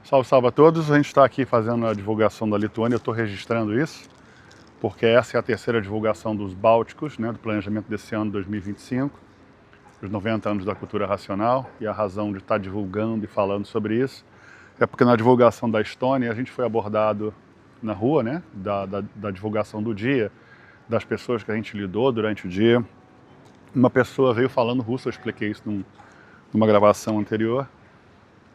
Salve, salve a todos. A gente está aqui fazendo a divulgação da Lituânia. Eu estou registrando isso, porque essa é a terceira divulgação dos Bálticos, né, do planejamento desse ano 2025, os 90 anos da cultura racional. E a razão de estar divulgando e falando sobre isso é porque na divulgação da Estônia a gente foi abordado na rua, né, da divulgação do dia, das pessoas que a gente lidou durante o dia. Uma pessoa veio falando russo, eu expliquei isso numa gravação anterior,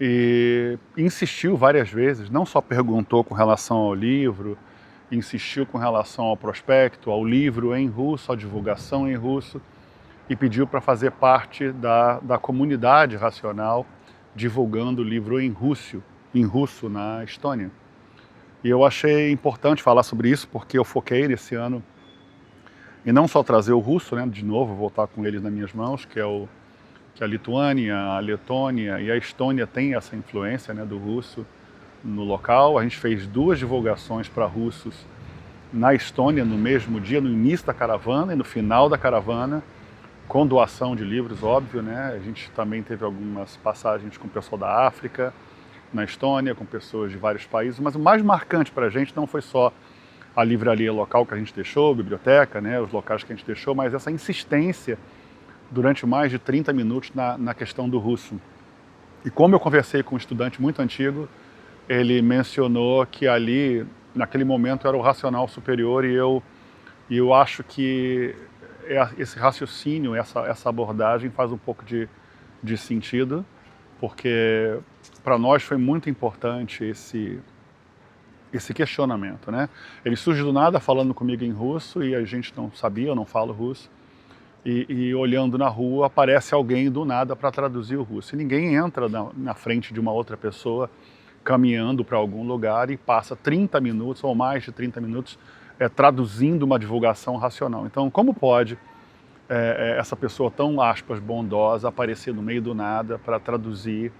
e insistiu várias vezes, não só perguntou com relação ao livro, insistiu com relação ao prospecto, ao livro em russo, à divulgação em russo, e pediu para fazer parte da comunidade racional divulgando o livro em russo na Estônia. E eu achei importante falar sobre isso porque eu foquei nesse ano em não só trazer o russo, né, de novo, voltar com ele nas minhas mãos, que a Lituânia, a Letônia e a Estônia têm essa influência, né, do russo no local. A gente fez 2 divulgações para russos na Estônia no mesmo dia, no início da caravana e no final da caravana, com doação de livros, óbvio, né? A gente também teve algumas passagens com o pessoal da África, na Estônia, com pessoas de vários países, mas o mais marcante para a gente não foi só a livraria local que a gente deixou, a biblioteca, né, os locais que a gente deixou, mas essa insistência durante mais de 30 minutos na questão do russo. E como eu conversei com um estudante muito antigo, ele mencionou que ali, naquele momento, era o racional superior, e eu acho que esse raciocínio, essa abordagem faz um pouco de sentido, porque para nós foi muito importante esse questionamento, né? Ele surge do nada falando comigo em russo e a gente não sabia, eu não falo russo. E olhando na rua, aparece alguém do nada para traduzir o russo. E ninguém entra na frente de uma outra pessoa caminhando para algum lugar e passa 30 minutos ou mais de 30 minutos traduzindo uma divulgação racional. Então, como pode essa pessoa tão, aspas, bondosa aparecer no meio do nada para traduzir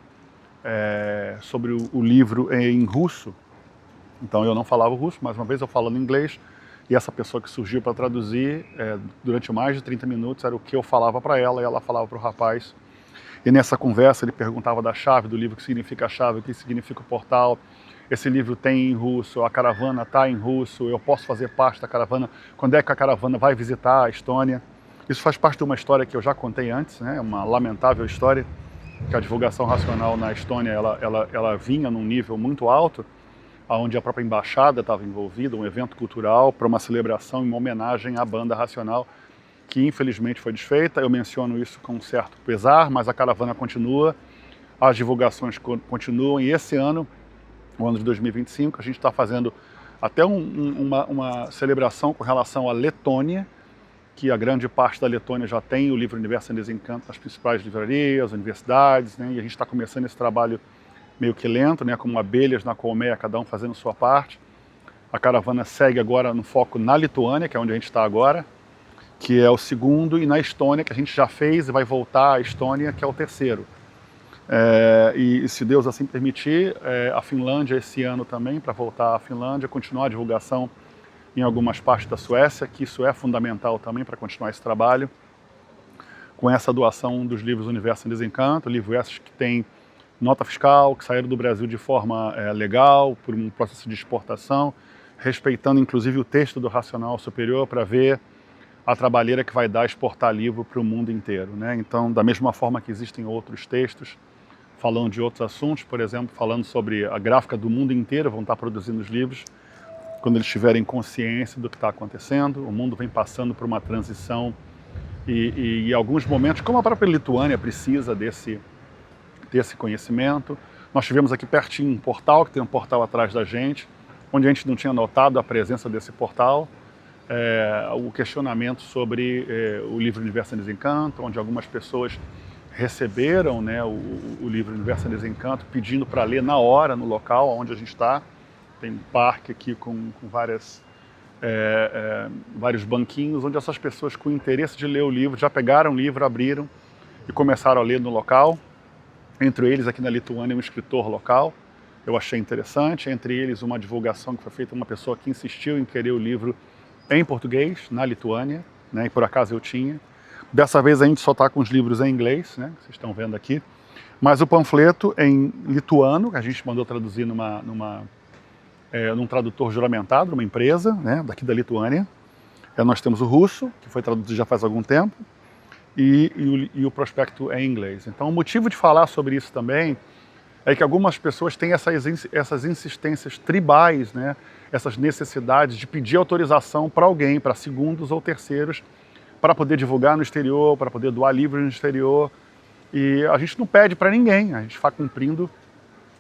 sobre o livro em russo? Então, eu não falava russo, mais uma vez eu falando inglês, e essa pessoa que surgiu para traduzir, durante mais de 30 minutos, era o que eu falava para ela e ela falava para o rapaz. E nessa conversa ele perguntava da chave do livro, o que significa a chave, o que significa o portal. Esse livro tem em russo, a caravana está em russo, eu posso fazer parte da caravana, quando é que a caravana vai visitar a Estônia. Isso faz parte de uma história que eu já contei antes, né? Uma lamentável história, que a divulgação racional na Estônia ela vinha num nível muito alto, onde a própria embaixada estava envolvida, um evento cultural para uma celebração, uma homenagem à banda racional, que infelizmente foi desfeita. Eu menciono isso com um certo pesar, mas a caravana continua, as divulgações continuam, e esse ano, o ano de 2025, a gente está fazendo até uma celebração com relação à Letônia, que a grande parte da Letônia já tem o livro Universo em Desencanto nas principais livrarias, universidades, né? E a gente está começando esse trabalho meio que lento, né, como abelhas na colmeia, cada um fazendo sua parte. A caravana segue agora no foco na Lituânia, que é onde a gente está agora, que é o segundo, e na Estônia, que a gente já fez e vai voltar à Estônia, que é o terceiro. E se Deus assim permitir, a Finlândia esse ano também, para voltar à Finlândia, continuar a divulgação em algumas partes da Suécia, que isso é fundamental também para continuar esse trabalho, com essa doação dos livros Universo em Desencanto, livros esses que tem nota fiscal, que saíram do Brasil de forma legal, por um processo de exportação, respeitando inclusive o texto do Racional Superior para ver a trabalheira que vai dar exportar livro para o mundo inteiro, né? Então, da mesma forma que existem outros textos falando de outros assuntos, por exemplo, falando sobre a gráfica do mundo inteiro, vão estar produzindo os livros quando eles tiverem consciência do que está acontecendo. O mundo vem passando por uma transição e em alguns momentos, como a própria Lituânia precisa desse conhecimento. Nós tivemos aqui pertinho um portal, que tem um portal atrás da gente, onde a gente não tinha notado a presença desse portal, o questionamento sobre o livro Universo em Desencanto, onde algumas pessoas receberam, né, o livro Universo em Desencanto, pedindo para ler na hora, no local onde a gente está. Tem um parque aqui com vários banquinhos, onde essas pessoas com interesse de ler o livro já pegaram o livro, abriram e começaram a ler no local. Entre eles, aqui na Lituânia, um escritor local, eu achei interessante. Entre eles, uma divulgação que foi feita, uma pessoa que insistiu em querer o livro em português, na Lituânia, né, e por acaso eu tinha. Dessa vez a gente só está com os livros em inglês, né, vocês estão vendo aqui. mas o panfleto em lituano, que a gente mandou traduzir num tradutor juramentado, numa empresa, né, daqui da Lituânia. Nós temos o russo, que foi traduzido já faz algum tempo, e o prospecto é em inglês. Então o motivo de falar sobre isso também é que algumas pessoas têm essas insistências tribais, né, essas necessidades de pedir autorização para alguém, para segundos ou terceiros, para poder divulgar no exterior, para poder doar livros no exterior. E a gente não pede para ninguém, a gente está cumprindo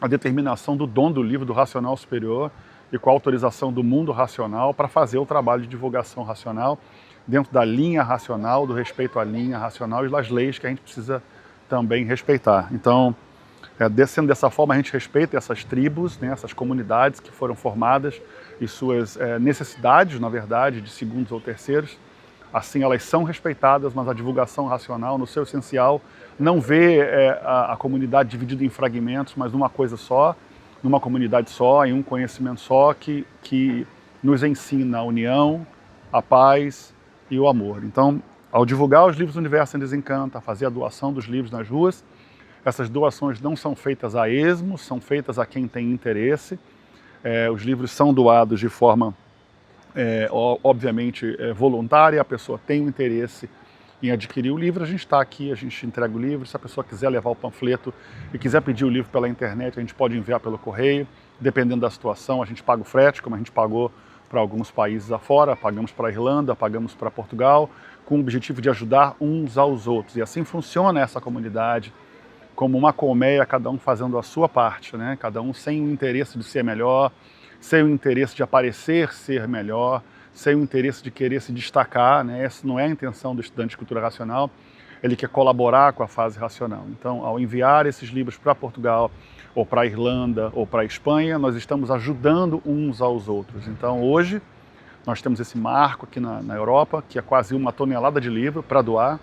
a determinação do dono do livro, do Racional Superior, e com a autorização do mundo racional para fazer o trabalho de divulgação racional dentro da linha racional, do respeito à linha racional e das leis que a gente precisa também respeitar. Então, sendo dessa forma, a gente respeita essas tribos, né, essas comunidades que foram formadas e suas necessidades, na verdade, de segundos ou terceiros. Assim, elas são respeitadas, mas a divulgação racional, no seu essencial, não vê a comunidade dividida em fragmentos, mas numa coisa só, numa comunidade só, em um conhecimento só, que nos ensina a união, a paz e o amor. Então, ao divulgar os livros do Universo em Desencanto, a fazer a doação dos livros nas ruas, essas doações não são feitas a esmo, são feitas a quem tem interesse. Os livros são doados de forma obviamente voluntária, a pessoa tem um interesse em adquirir o livro, a gente está aqui, a gente entrega o livro. Se a pessoa quiser levar o panfleto e quiser pedir o livro pela internet, a gente pode enviar pelo correio, dependendo da situação, a gente paga o frete, como a gente pagou para alguns países afora, pagamos para a Irlanda, pagamos para Portugal, com o objetivo de ajudar uns aos outros. E assim funciona essa comunidade, como uma colmeia, cada um fazendo a sua parte, né? Cada um sem o interesse de ser melhor, sem o interesse de aparecer ser melhor, sem o interesse de querer se destacar, né? Essa não é a intenção do estudante de cultura racional, ele quer colaborar com a fase racional. Então, ao enviar esses livros para Portugal, ou para a Irlanda, ou para a Espanha, nós estamos ajudando uns aos outros. Então, hoje, nós temos esse marco aqui na Europa, que é quase 1 tonelada de livro para doar.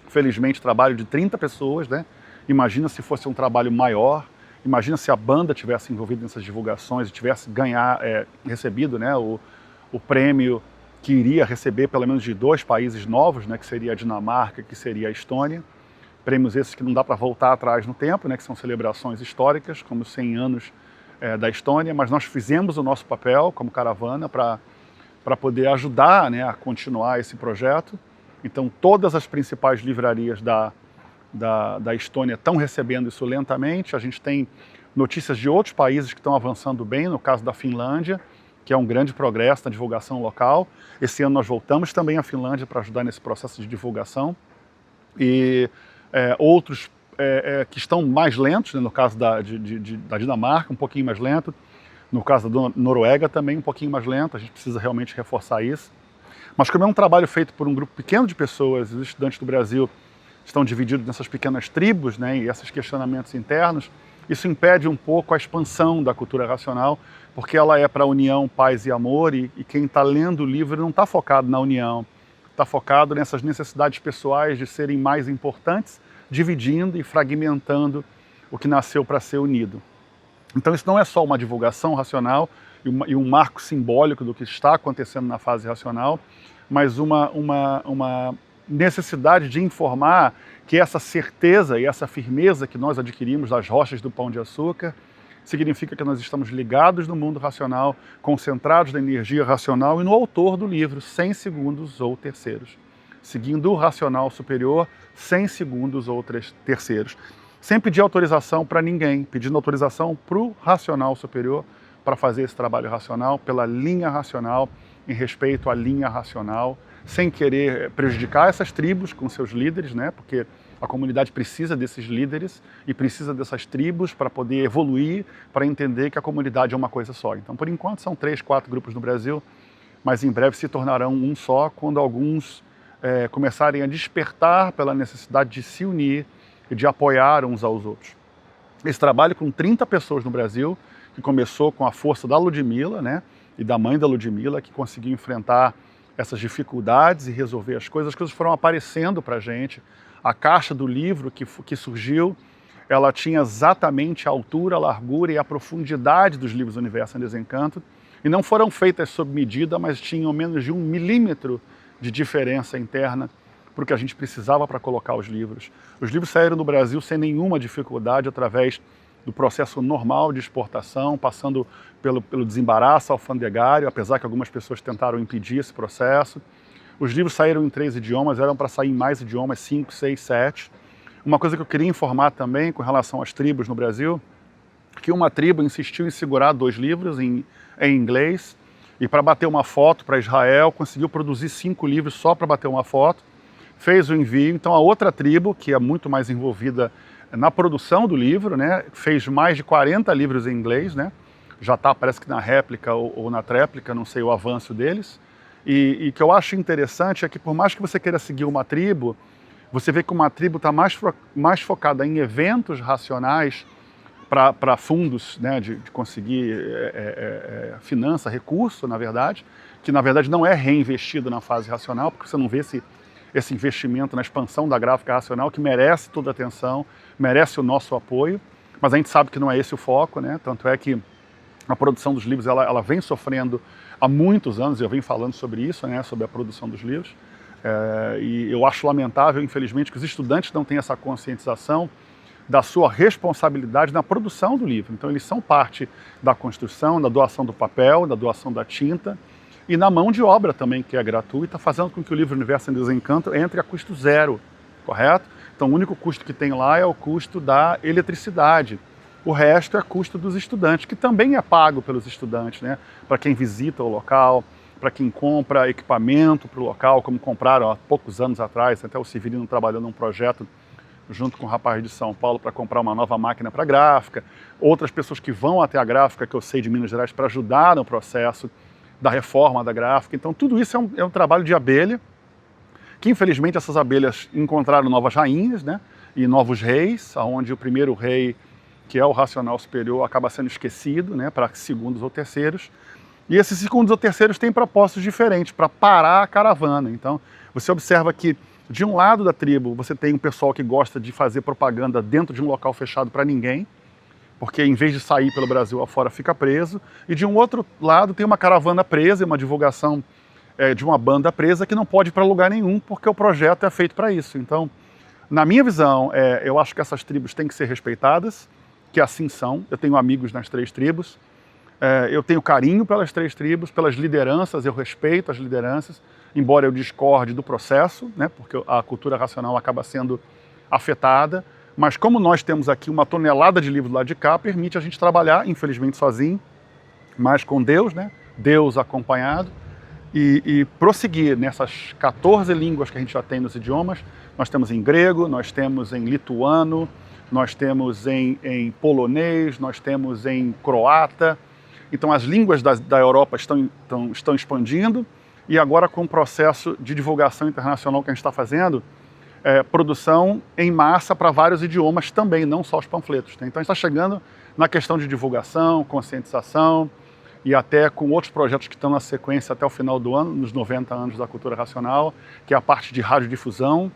Felizmente, trabalho de 30 pessoas, né? Imagina se fosse um trabalho maior. Imagina se a banda tivesse envolvida nessas divulgações e tivesse recebido, né, o prêmio que iria receber pelo menos de 2 países novos, né, que seria a Dinamarca, que seria a Estônia. Prêmios esses que não dá para voltar atrás no tempo, né, que são celebrações históricas, como os 100 anos da Estônia, mas nós fizemos o nosso papel como caravana para poder ajudar, né, a continuar esse projeto. Então todas as principais livrarias da Estônia estão recebendo isso lentamente. A gente tem notícias de outros países que estão avançando bem, no caso da Finlândia, que é um grande progresso na divulgação local. Esse ano nós voltamos também à Finlândia para ajudar nesse processo de divulgação. E outros que estão mais lentos, né, no caso da Dinamarca, um pouquinho mais lento. No caso da Noruega também um pouquinho mais lento, a gente precisa realmente reforçar isso. Mas como é um trabalho feito por um grupo pequeno de pessoas, os estudantes do Brasil estão divididos nessas pequenas tribos, né, e esses questionamentos internos, isso impede um pouco a expansão da cultura racional, porque ela é para união, paz e amor, e quem está lendo o livro não está focado na união, está focado nessas necessidades pessoais de serem mais importantes, dividindo e fragmentando o que nasceu para ser unido. Então isso não é só uma divulgação racional e um marco simbólico do que está acontecendo na fase racional, mas uma necessidade de informar que essa certeza e essa firmeza que nós adquirimos das rochas do Pão de Açúcar significa que nós estamos ligados no mundo racional, concentrados na energia racional e no autor do livro, sem segundos ou terceiros. Seguindo o racional superior, sem segundos ou terceiros. Sem pedir autorização para ninguém, pedindo autorização para o racional superior para fazer esse trabalho racional, pela linha racional, em respeito à linha racional, sem querer prejudicar essas tribos com seus líderes, né? Porque a comunidade precisa desses líderes e precisa dessas tribos para poder evoluir, para entender que a comunidade é uma coisa só. Então, por enquanto, são 3, 4 grupos no Brasil, mas em breve se tornarão um só, quando alguns começarem a despertar pela necessidade de se unir e de apoiar uns aos outros. Esse trabalho com 30 pessoas no Brasil, que começou com a força da Ludmila, né? E da mãe da Ludmila, que conseguiu enfrentar essas dificuldades e resolver as coisas foram aparecendo para a gente. A caixa do livro que surgiu, ela tinha exatamente a altura, a largura e a profundidade dos livros do Universo em Desencanto, e não foram feitas sob medida, mas tinham menos de 1 milímetro de diferença interna para o que a gente precisava para colocar os livros. Os livros saíram do Brasil sem nenhuma dificuldade, através do processo normal de exportação, passando pelo desembaraço alfandegário, apesar que algumas pessoas tentaram impedir esse processo. Os livros saíram em 3 idiomas, eram para sair em mais idiomas, 5, 6, 7. Uma coisa que eu queria informar também com relação às tribos no Brasil, que uma tribo insistiu em segurar 2 livros em inglês, e para bater uma foto para Israel, conseguiu produzir 5 livros só para bater uma foto, fez o envio. Então a outra tribo, que é muito mais envolvida na produção do livro, né, fez mais de 40 livros em inglês, né, já está, parece que na réplica ou na tréplica, não sei o avanço deles. E que eu acho interessante é que, por mais que você queira seguir uma tribo, você vê que uma tribo está mais focada em eventos racionais para fundos, né, de conseguir finança, recurso, na verdade, que na verdade não é reinvestido na fase racional, porque você não vê esse investimento na expansão da gráfica racional, que merece toda a atenção, merece o nosso apoio, mas a gente sabe que não é esse o foco, né? Tanto é que a produção dos livros ela vem sofrendo há muitos anos, eu venho falando sobre isso, né, sobre a produção dos livros, e eu acho lamentável, infelizmente, que os estudantes não têm essa conscientização da sua responsabilidade na produção do livro. Então eles são parte da construção, da doação do papel, da doação da tinta, e na mão de obra também, que é gratuita, fazendo com que o livro Universo em Desencanto entre a custo zero, correto? Então o único custo que tem lá é o custo da eletricidade. O resto é custo dos estudantes, que também é pago pelos estudantes, né? Para quem visita o local, para quem compra equipamento para o local, como compraram há poucos anos atrás, até o Severino trabalhando num projeto junto com um rapaz de São Paulo para comprar uma nova máquina para gráfica, outras pessoas que vão até a gráfica, que eu sei de Minas Gerais, para ajudar no processo da reforma da gráfica. Então tudo isso é um trabalho de abelha, que infelizmente essas abelhas encontraram novas rainhas, né, e novos reis, onde o primeiro rei, que é o racional superior, acaba sendo esquecido, né, para segundos ou terceiros. E esses segundos ou terceiros têm propósitos diferentes, para parar a caravana. Então você observa que de um lado da tribo você tem um pessoal que gosta de fazer propaganda dentro de um local fechado para ninguém, porque em vez de sair pelo Brasil afora fica preso, e de um outro lado tem uma caravana presa, uma divulgação de uma banda presa que não pode ir para lugar nenhum, porque o projeto é feito para isso. Então, na minha visão, eu acho que essas tribos têm que ser respeitadas, que assim são. Eu tenho amigos nas 3 tribos, eu tenho carinho pelas 3 tribos, pelas lideranças, eu respeito as lideranças, embora eu discorde do processo, né, porque a cultura racional acaba sendo afetada, mas como nós temos aqui uma tonelada de livros lá de cá, permite a gente trabalhar, infelizmente sozinho, mas com Deus, né, Deus acompanhado, e prosseguir nessas 14 línguas que a gente já tem nos idiomas. Nós temos em grego, nós temos em lituano, nós temos em polonês, nós temos em croata. Então as línguas da Europa estão expandindo, e agora com o processo de divulgação internacional que a gente está fazendo, produção em massa para vários idiomas também, não só os panfletos, né? Então a gente está chegando na questão de divulgação, conscientização, e até com outros projetos que estão na sequência até o final do ano, nos 90 anos da cultura racional, que é a parte de radiodifusão,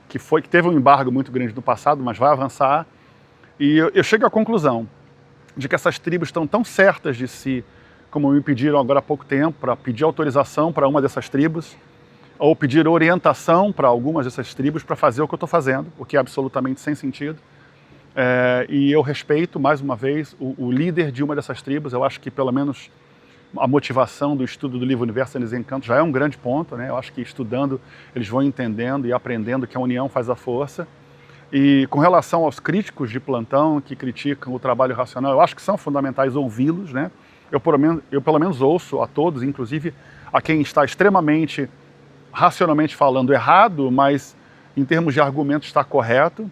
que teve um embargo muito grande no passado, mas vai avançar. E eu chego à conclusão de que essas tribos estão tão certas de si, como me pediram agora há pouco tempo, para pedir autorização para uma dessas tribos, ou pedir orientação para algumas dessas tribos para fazer o que eu estou fazendo, o que é absolutamente sem sentido. E eu respeito, mais uma vez, o líder de uma dessas tribos. Eu acho que, pelo menos, a motivação do estudo do livro Universo em Desencanto já é um grande ponto, né? Eu acho que estudando, eles vão entendendo e aprendendo que a união faz a força. E com relação aos críticos de plantão que criticam o trabalho racional, eu acho que são fundamentais ouvi-los, né? Eu pelo menos ouço a todos, inclusive a quem está extremamente, racionalmente falando, errado, mas em termos de argumento está correto,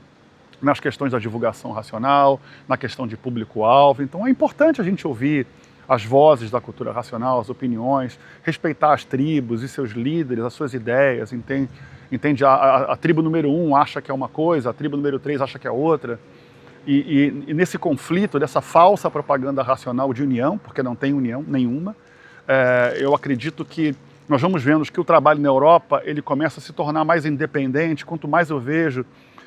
nas questões da divulgação racional, na questão de público-alvo. Então é importante a gente ouvir as vozes da cultura racional, as opiniões, respeitar as tribos e seus líderes, as suas ideias, entende? A tribo número 1 acha que é uma coisa, a tribo número 3 acha que é outra. E nesse conflito, dessa falsa propaganda racional de união, porque não tem união nenhuma, eu acredito que nós vamos vendo que o trabalho na Europa ele começa a se tornar mais independente, quanto mais eu vejo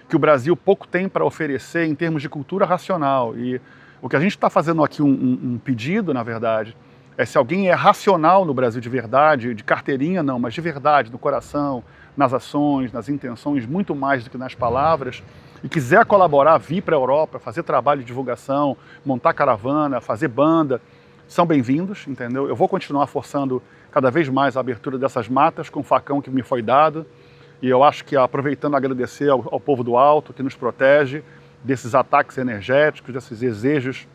que o Brasil pouco tem para oferecer em termos de cultura racional. E o que a gente está fazendo aqui, um pedido, na verdade, Se alguém é racional no Brasil de verdade, de carteirinha não, mas de verdade, no coração, nas ações, nas intenções, muito mais do que nas palavras, e quiser colaborar, vir para a Europa, fazer trabalho de divulgação, montar caravana, fazer banda, são bem-vindos, entendeu? Eu vou continuar forçando cada vez mais a abertura dessas matas com o facão que me foi dado, e eu acho que aproveitando agradecer ao povo do Alto, que nos protege desses ataques energéticos, desses desejos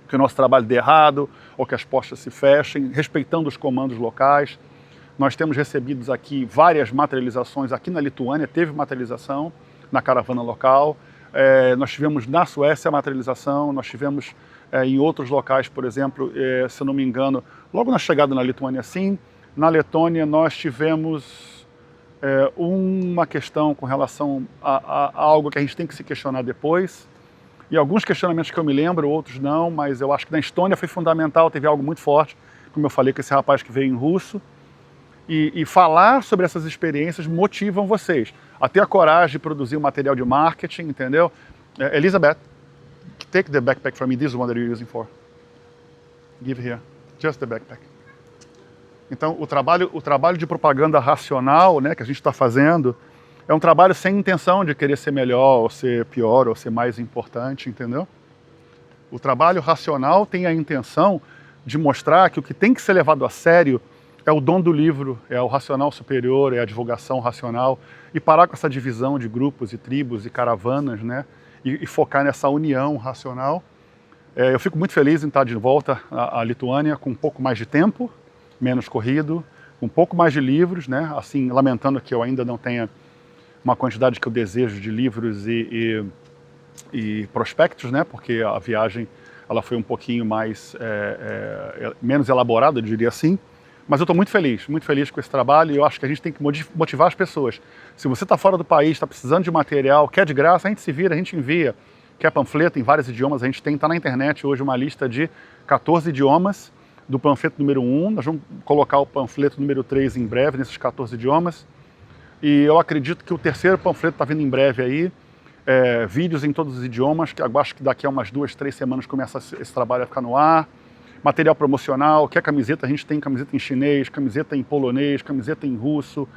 que o nosso trabalho dê errado, ou que as portas se fechem, respeitando os comandos locais. Nós temos recebido aqui várias materializações, aqui na Lituânia teve materialização na caravana local, nós tivemos na Suécia a materialização, nós tivemos em outros locais, por exemplo, se eu não me engano, logo na chegada na Lituânia sim, na Letônia nós tivemos uma questão com relação a algo que a gente tem que se questionar depois, e alguns questionamentos que eu me lembro, outros não, mas eu acho que na Estônia foi fundamental, teve algo muito forte, como eu falei com esse rapaz que veio em russo, e falar sobre essas experiências motivam vocês a ter a coragem de produzir um material de marketing, entendeu? Elizabeth, take the backpack from me, this is the one that you're using for. Give here, just the backpack. Então, o trabalho de propaganda racional, né, que a gente está fazendo, é um trabalho sem intenção de querer ser melhor, ou ser pior, ou ser mais importante, entendeu? O trabalho racional tem a intenção de mostrar que o que tem que ser levado a sério é o dom do livro, é o racional superior, é a divulgação racional, e parar com essa divisão de grupos e tribos e caravanas, né? E focar nessa união racional. Eu fico muito feliz em estar de volta à Lituânia com um pouco mais de tempo, menos corrido, com um pouco mais de livros, né? Assim, lamentando que eu ainda não tenha uma quantidade que eu desejo de livros e prospectos, né? Porque a viagem ela foi um pouquinho mais menos elaborada, eu diria assim. Mas eu estou muito feliz com esse trabalho, e eu acho que a gente tem que motivar as pessoas. Se você está fora do país, está precisando de material, quer de graça, a gente se vira, a gente envia. Quer panfleto em vários idiomas, a gente está na internet hoje uma lista de 14 idiomas do panfleto número 1. Nós vamos colocar o panfleto número 3 em breve, nesses 14 idiomas. E eu acredito que o terceiro panfleto está vindo em breve aí, vídeos em todos os idiomas, que eu acho que daqui a umas 2, 3 semanas começa esse trabalho a ficar no ar. Material promocional, quer camiseta, a gente tem camiseta em chinês, camiseta em polonês, camiseta em russo.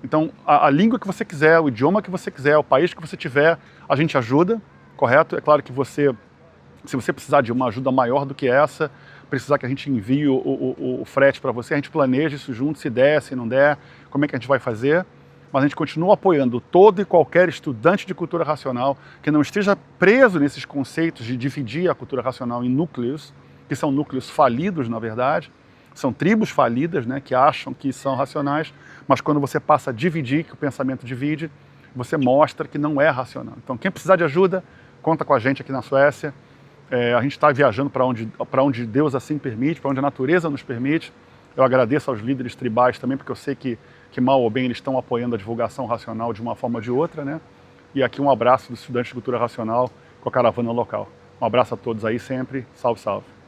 Então, a língua que você quiser, o idioma que você quiser, o país que você tiver, a gente ajuda, correto? É claro que se você precisar de uma ajuda maior do que essa, precisar que a gente envie o frete para você, a gente planeja isso junto, se der, se não der, como é que a gente vai fazer. Mas a gente continua apoiando todo e qualquer estudante de cultura racional que não esteja preso nesses conceitos de dividir a cultura racional em núcleos, que são núcleos falidos, na verdade, são tribos falidas, né, que acham que são racionais, mas quando você passa a dividir, que o pensamento divide, você mostra que não é racional. Então, quem precisar de ajuda, conta com a gente aqui na Suécia. A gente está viajando para onde Deus assim permite, para onde a natureza nos permite. Eu agradeço aos líderes tribais também, porque eu sei que mal ou bem eles estão apoiando a divulgação racional de uma forma ou de outra, né? E aqui um abraço dos estudantes de cultura racional com a caravana local. Um abraço a todos aí sempre. Salve, salve.